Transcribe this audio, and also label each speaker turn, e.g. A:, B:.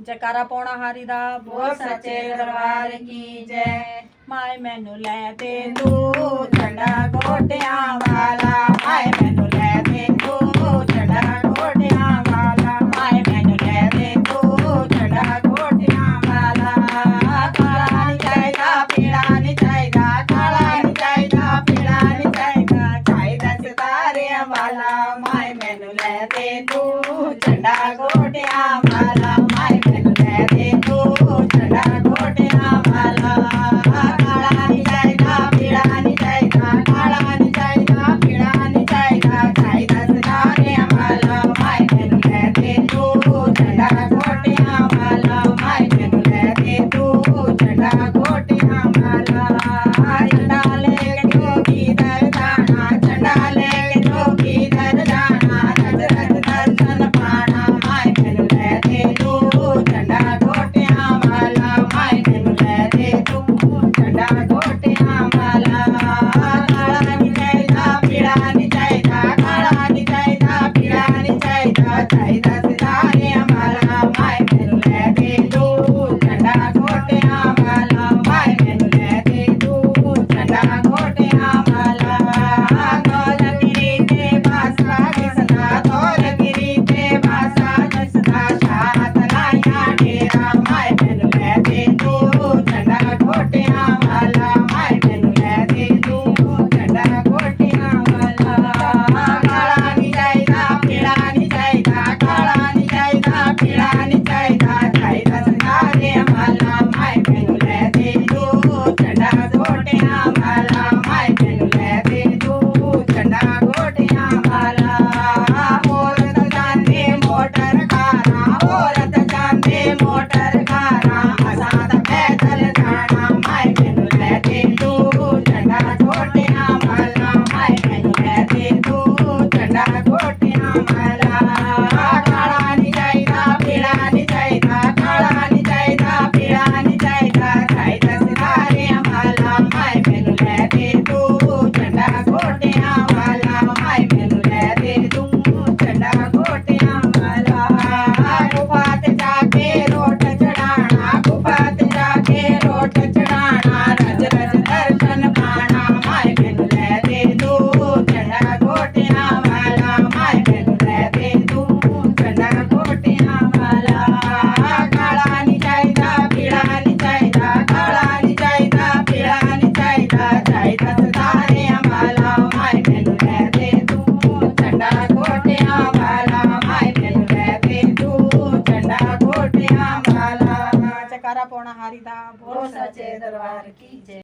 A: जयकारा पौना हारी दा
B: बोल सच्चे दरबार की जय।
A: माए मैनू लै दे तू झंडा गोटियां वाला, माए मैनू लै दे तू झंडा गोटियां वाला, माए मैनू लै दे तू झंडा गोटियां वाला। काला नहीं चाहिदा पीला नहीं चाहिदा, काला नहीं चाहिदा पीला नहीं चाहिदा, चाहिदा सितारियां वाला, माए मैनू लै दे तू झंडा गोटियां वाला, माए मैनू लै दे तू झंडा गोटियां वाला। काला नहीं चाहिदा पीला नहीं चाहिदा, काला नहीं चाहिदा पीला नहीं चाहिदा, चाहिदा सितारियां वाला, माए मैनू लै दे तू झंडा गोटियां वाला, माए मैनू लै दे तू झंडा गोटियां वाला। झंडा लेके जोगी दर जाना, झंडा लेके जोगी दर जाना, रज रज दर्शन पाना, माए मैनू लै दे तू झंडा गोटियां वाला, माए मैनू लै दे तू झंडा गोटियां वाला। काला नहीं चाहिदा पीला नहीं चाहिदा, काला नहीं चाहिदा पीला नहीं चाहिदा, चाहिदा सितारियां वाला, माए मैनू लै दे तू झंडा गोटियां वाला, माए मैनू लै दे तू झंडा गोटियां वाला। दौलतगिरी ते बासा दिसदा, दौलतगिरी ते बासा दिसदा, शाह तलाइयां डेरा, माए मैनू लै दे तू झंडा गोटियां वाला, माए मैनू लै दे तू झंडा गोटियां वाला। काला नहीं चाहिदा पीला नहीं चाहिदा, काला नहीं चाहिदा पीला नहीं चाहिदा, चाहिदा सितारियां वाला, माए मैनू लै दे तू झंडा गोटियां वाला, माए मैनू लै दे तू झंडा गोटियां वाला। औरत जांदे मोटर कारां, औरत जांदे मोटर कारां, असां तां पैदल जाना, माए मैनू लै दे तू झंडा गोटियां वाला, माए मैनू लै दे तू झंडा गोटियां वाला। काला नहीं चाहिदा पीला नहीं चाहिदा, काला नहीं चाहिदा पीला नहीं चाहिदा, चाहिदा सितारियां वाला, माए मैनू लै दे तू झंडा गोटियां वाला, माए मैनू लै दे तू झंडा गोटियां वाला। गुफा ते जाके रोट चढ़ाना, गुफा ते जाके रोट चढ़ाना, रज रज दर्शन पाना, माए मैनू लै दे तू झंडा गोटियां वाला, माए मैनू लै दे तू झंडा गोटियां वाला। काला नहीं चाहिदा पीला नहीं चाहिदा, काला नहीं चाहिदा पीला नहीं चाहिदा, चाहिदा सितारियां वाला, माए मैनू लै दे तू झंडा गोटियां वाला, माए मैनू लै दे तू झंडा गोटियां वाला। जयकारा पौना हारी दा
B: बोल सच्चे दरबार की जय।